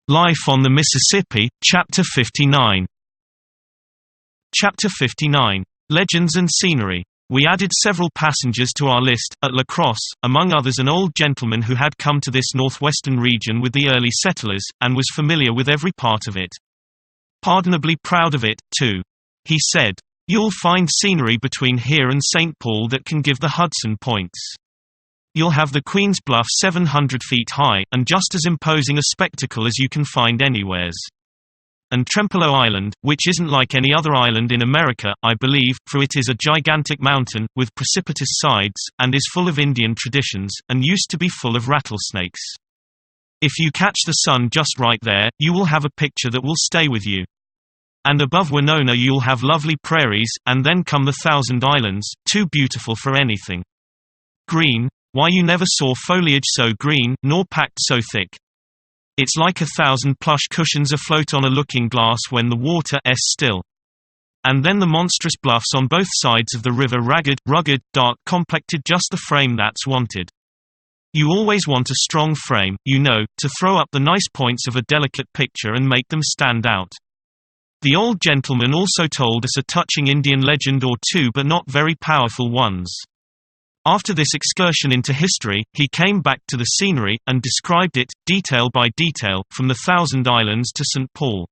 Life on the Mississippi, Chapter 59. Chapter 59. Legends and Scenery. We added several passengers to our list, at La Crosse, among others an old gentleman who had come to this northwestern region with the early settlers, and was familiar with every part of it. Pardonably proud of it, too. He said, "You'll find scenery between here and St. Paul that can give the Hudson points. You'll have the Queen's Bluff 700 feet high, and just as imposing a spectacle as you can find anywheres. And Trempolo Island, which isn't like any other island in America, I believe, for it is a gigantic mountain, with precipitous sides, and is full of Indian traditions, and used to be full of rattlesnakes. If you catch the sun just right there, you will have a picture that will stay with you. And above Winona you'll have lovely prairies, and then come the Thousand Islands, too beautiful for anything. Green? Why, you never saw foliage so green, nor packed so thick. It's like 1,000 plush cushions afloat on a looking glass when the water's still. And then the monstrous bluffs on both sides of the river, ragged, rugged, dark complected, just the frame that's wanted. You always want a strong frame, you know, to throw up the nice points of a delicate picture and make them stand out." The old gentleman also told us a touching Indian legend or two, but not very powerful ones. After this excursion into history, he came back to the scenery, and described it, detail by detail, from the Thousand Islands to St. Paul.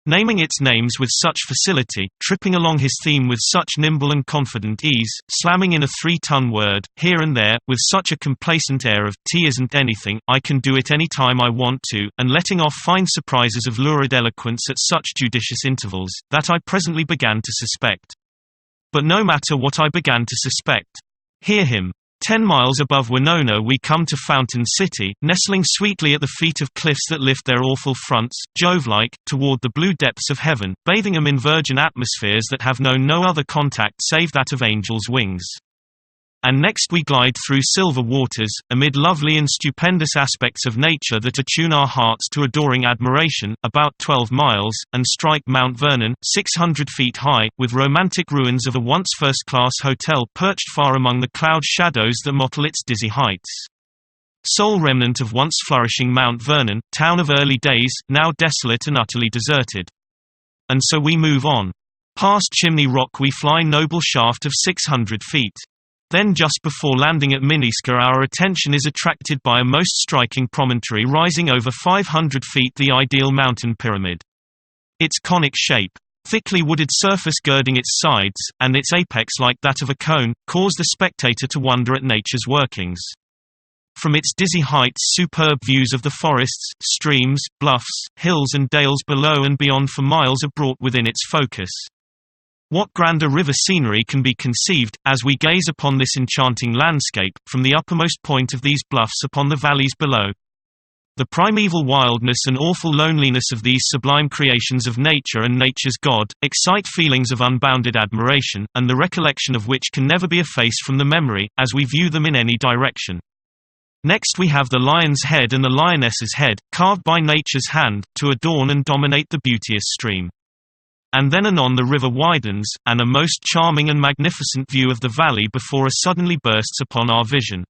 Naming its names with such facility, tripping along his theme with such nimble and confident ease, slamming in a 3-ton word, here and there, with such a complacent air of, "T isn't anything, I can do it any time I want to," and letting off fine surprises of lurid eloquence at such judicious intervals, that I presently began to suspect. But no matter what I began to suspect. Hear him. 10 miles above Winona we come to Fountain City, nestling sweetly at the feet of cliffs that lift their awful fronts, Jove-like, toward the blue depths of heaven, bathing them in virgin atmospheres that have known no other contact save that of angels' wings. And next we glide through silver waters, amid lovely and stupendous aspects of nature that attune our hearts to adoring admiration, about 12 miles, and strike Mount Vernon, 600 feet high, with romantic ruins of a once first-class hotel perched far among the cloud shadows that mottle its dizzy heights. Sole remnant of once flourishing Mount Vernon, town of early days, now desolate and utterly deserted. And so we move on. Past Chimney Rock we fly noble shaft of 600 feet. Then just before landing at Miniska our attention is attracted by a most striking promontory rising over 500 feet, the ideal mountain pyramid. Its conic shape, thickly wooded surface girding its sides, and its apex like that of a cone, cause the spectator to wonder at nature's workings. From its dizzy heights superb views of the forests, streams, bluffs, hills and dales below and beyond for miles are brought within its focus. What grander river scenery can be conceived, as we gaze upon this enchanting landscape, from the uppermost point of these bluffs upon the valleys below? The primeval wildness and awful loneliness of these sublime creations of nature and nature's God, excite feelings of unbounded admiration, and the recollection of which can never be effaced from the memory, as we view them in any direction. Next we have the lion's head and the lioness's head, carved by nature's hand, to adorn and dominate the beauteous stream. And then anon the river widens, and a most charming and magnificent view of the valley before us suddenly bursts upon our vision.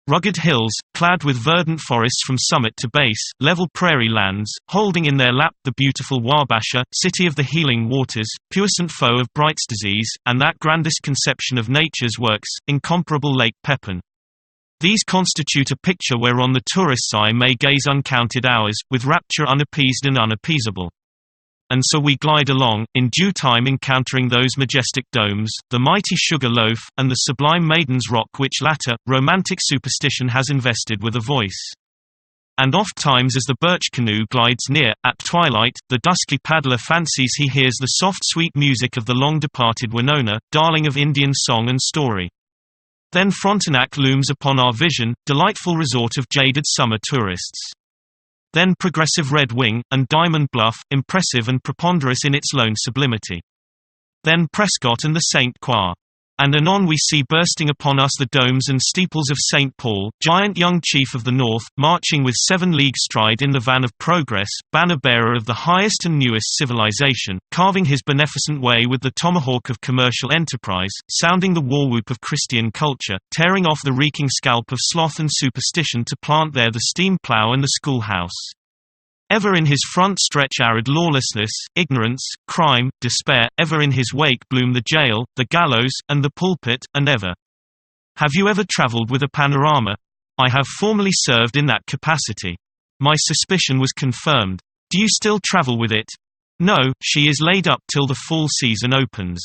Rugged hills, clad with verdant forests from summit to base, level prairie lands, holding in their lap the beautiful Wabasha, city of the healing waters, puissant foe of Bright's disease, and that grandest conception of nature's works, incomparable Lake Pepin. These constitute a picture whereon the tourist's eye may gaze uncounted hours, with rapture unappeased and unappeasable. And so we glide along, in due time encountering those majestic domes, the mighty Sugar Loaf, and the sublime Maiden's Rock, which latter, romantic superstition has invested with a voice. And oft times as the birch canoe glides near, at twilight, the dusky paddler fancies he hears the soft sweet music of the long-departed Winona, darling of Indian song and story. Then Frontenac looms upon our vision, delightful resort of jaded summer tourists. Then progressive Red Wing, and Diamond Bluff, impressive and preponderous in its lone sublimity. Then Prescott and the St. Croix. And anon we see bursting upon us the domes and steeples of St. Paul, giant young chief of the North, marching with 7-league stride in the van of progress, banner-bearer of the highest and newest civilization, carving his beneficent way with the tomahawk of commercial enterprise, sounding the war-whoop of Christian culture, tearing off the reeking scalp of sloth and superstition to plant there the steam plow and the schoolhouse. Ever in his front stretch arid lawlessness, ignorance, crime, despair, ever in his wake bloom the jail, the gallows, and the pulpit, and ever. Have you ever traveled with a panorama? I have formerly served in that capacity. My suspicion was confirmed. Do you still travel with it? No, she is laid up till the fall season opens.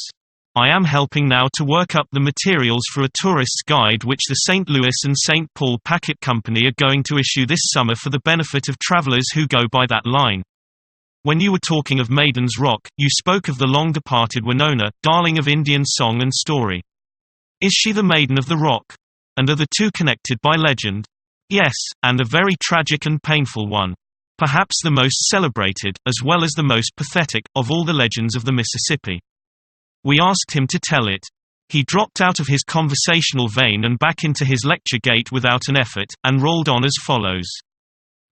I am helping now to work up the materials for a tourist's guide which the St. Louis and St. Paul Packet Company are going to issue this summer for the benefit of travelers who go by that line. When you were talking of Maiden's Rock, you spoke of the long-departed Winona, darling of Indian song and story. Is she the Maiden of the Rock? And are the two connected by legend? Yes, and a very tragic and painful one. Perhaps the most celebrated, as well as the most pathetic, of all the legends of the Mississippi. We asked him to tell it. He dropped out of his conversational vein and back into his lecture gait without an effort, and rolled on as follows.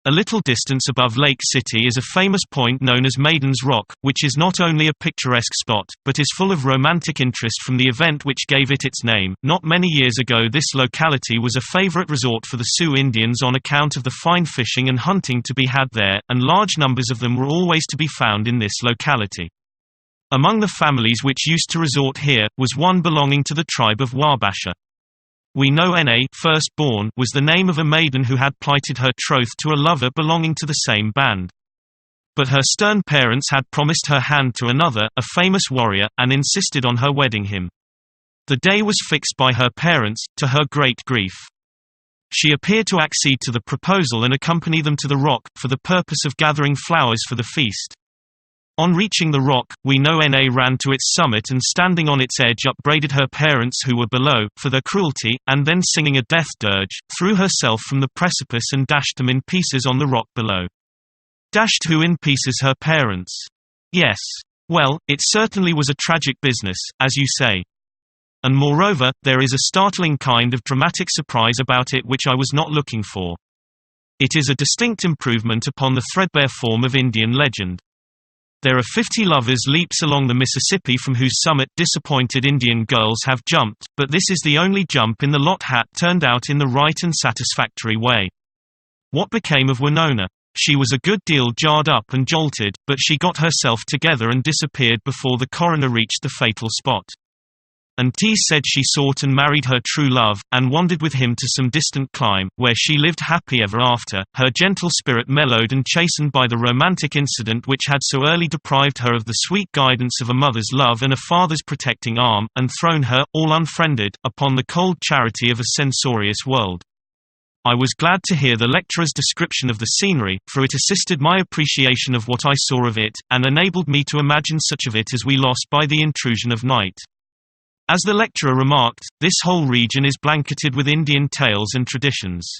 A little distance above Lake City is a famous point known as Maiden's Rock, which is not only a picturesque spot, but is full of romantic interest from the event which gave it its name. Not many years ago this locality was a favorite resort for the Sioux Indians on account of the fine fishing and hunting to be had there, and large numbers of them were always to be found in this locality. Among the families which used to resort here, was one belonging to the tribe of Wabasha. We know N.A. Firstborn was the name of a maiden who had plighted her troth to a lover belonging to the same band. But her stern parents had promised her hand to another, a famous warrior, and insisted on her wedding him. The day was fixed by her parents, to her great grief. She appeared to accede to the proposal and accompany them to the rock, for the purpose of gathering flowers for the feast. On reaching the rock, we know N.A. ran to its summit and standing on its edge upbraided her parents who were below, for their cruelty, and then singing a death dirge, threw herself from the precipice and dashed them in pieces on the rock below. Dashed who in pieces? Her parents. Yes. Well, it certainly was a tragic business, as you say. And moreover, there is a startling kind of dramatic surprise about it which I was not looking for. It is a distinct improvement upon the threadbare form of Indian legend. There are 50 lovers leaps along the Mississippi from whose summit disappointed Indian girls have jumped, but this is the only jump in the lot hat turned out in the right and satisfactory way. What became of Winona? She was a good deal jarred up and jolted, but she got herself together and disappeared before the coroner reached the fatal spot. And T said she sought and married her true love, and wandered with him to some distant clime, where she lived happy ever after, her gentle spirit mellowed and chastened by the romantic incident which had so early deprived her of the sweet guidance of a mother's love and a father's protecting arm, and thrown her, all unfriended, upon the cold charity of a censorious world. I was glad to hear the lecturer's description of the scenery, for it assisted my appreciation of what I saw of it, and enabled me to imagine such of it as we lost by the intrusion of night. As the lecturer remarked, this whole region is blanketed with Indian tales and traditions.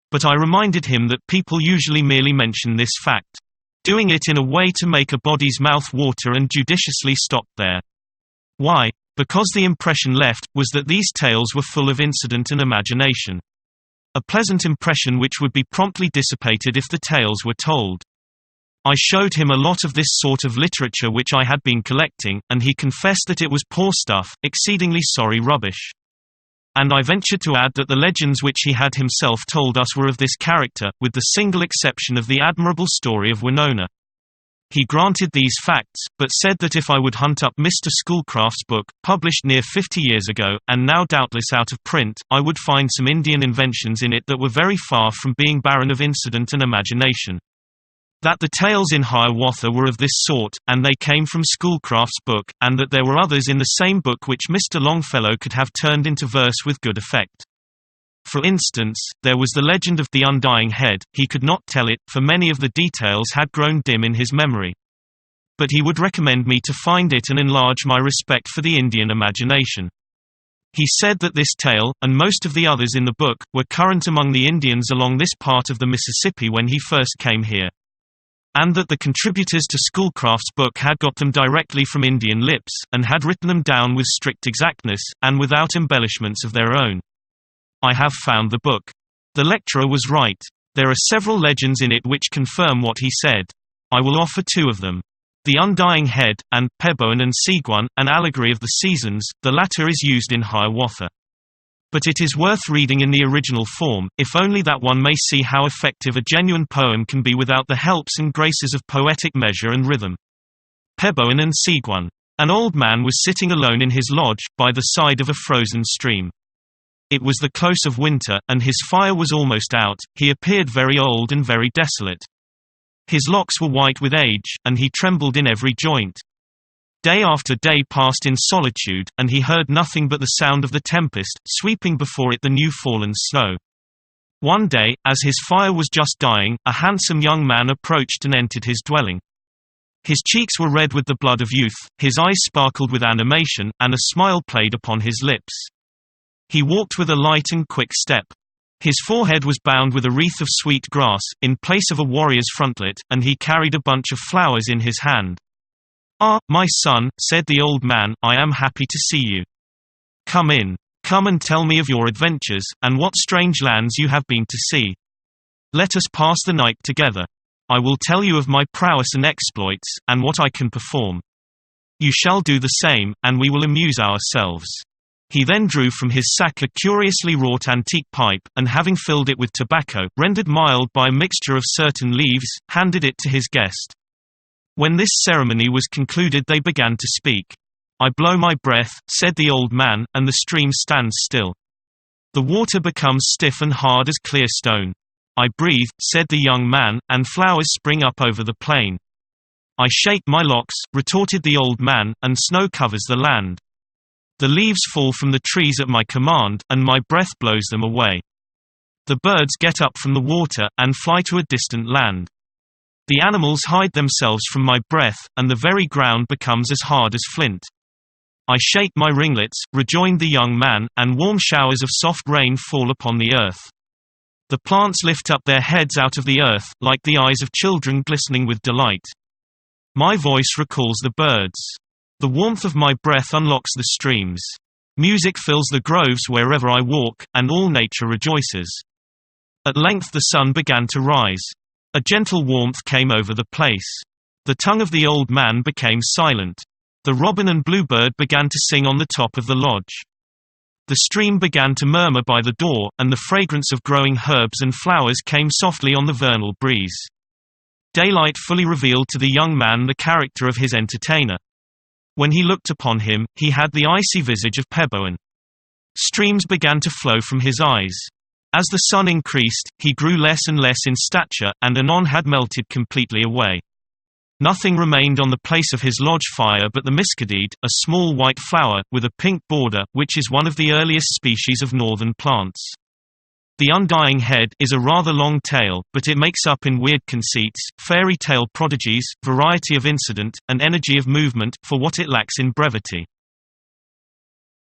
But I reminded him that people usually merely mention this fact, doing it in a way to make a body's mouth water, and judiciously stopped there. Why? Because the impression left was that these tales were full of incident and imagination. A pleasant impression which would be promptly dissipated if the tales were told. I showed him a lot of this sort of literature which I had been collecting, and he confessed that it was poor stuff, exceedingly sorry rubbish. And I ventured to add that the legends which he had himself told us were of this character, with the single exception of the admirable story of Winona. He granted these facts, but said that if I would hunt up Mr. Schoolcraft's book, published near 50 years ago, and now doubtless out of print, I would find some Indian inventions in it that were very far from being barren of incident and imagination. That the tales in Hiawatha were of this sort, and they came from Schoolcraft's book, and that there were others in the same book which Mr. Longfellow could have turned into verse with good effect. For instance, there was the legend of the Undying Head. He could not tell it, for many of the details had grown dim in his memory. But he would recommend me to find it and enlarge my respect for the Indian imagination. He said that this tale, and most of the others in the book, were current among the Indians along this part of the Mississippi when he first came here. And that the contributors to Schoolcraft's book had got them directly from Indian lips, and had written them down with strict exactness, and without embellishments of their own. I have found the book. The lecturer was right. There are several legends in it which confirm what he said. I will offer two of them. The Undying Head, and Peboan and Seguin, an allegory of the seasons, the latter is used in Hiawatha. But it is worth reading in the original form, if only that one may see how effective a genuine poem can be without the helps and graces of poetic measure and rhythm. Peboan and Seguin. An old man was sitting alone in his lodge, by the side of a frozen stream. It was the close of winter, and his fire was almost out. He appeared very old and very desolate. His locks were white with age, and he trembled in every joint. Day after day passed in solitude, and he heard nothing but the sound of the tempest, sweeping before it the new fallen snow. One day, as his fire was just dying, a handsome young man approached and entered his dwelling. His cheeks were red with the blood of youth, his eyes sparkled with animation, and a smile played upon his lips. He walked with a light and quick step. His forehead was bound with a wreath of sweet grass, in place of a warrior's frontlet, and he carried a bunch of flowers in his hand. "Ah, my son," said the old man, "I am happy to see you. Come in. Come and tell me of your adventures, and what strange lands you have been to see. Let us pass the night together. I will tell you of my prowess and exploits, and what I can perform. You shall do the same, and we will amuse ourselves." He then drew from his sack a curiously wrought antique pipe, and having filled it with tobacco, rendered mild by a mixture of certain leaves, handed it to his guest. When this ceremony was concluded they began to speak. "I blow my breath," said the old man, "and the stream stands still. The water becomes stiff and hard as clear stone. I breathe," said the young man, "and flowers spring up over the plain. I shake my locks," retorted the old man, "and snow covers the land. The leaves fall from the trees at my command, and my breath blows them away. The birds get up from the water, and fly to a distant land. The animals hide themselves from my breath, and the very ground becomes as hard as flint. I shake my ringlets," rejoined the young man, "and warm showers of soft rain fall upon the earth. The plants lift up their heads out of the earth, like the eyes of children glistening with delight. My voice recalls the birds. The warmth of my breath unlocks the streams. Music fills the groves wherever I walk, and all nature rejoices." At length the sun began to rise. A gentle warmth came over the place. The tongue of the old man became silent. The robin and bluebird began to sing on the top of the lodge. The stream began to murmur by the door, and the fragrance of growing herbs and flowers came softly on the vernal breeze. Daylight fully revealed to the young man the character of his entertainer. When he looked upon him, he had the icy visage of Peboan. Streams began to flow from his eyes. As the sun increased, he grew less and less in stature, and anon had melted completely away. Nothing remained on the place of his lodge fire but the miscadede, a small white flower, with a pink border, which is one of the earliest species of northern plants. The undying head is a rather long tail, but it makes up in weird conceits, fairy tale prodigies, variety of incident, and energy of movement, for what it lacks in brevity.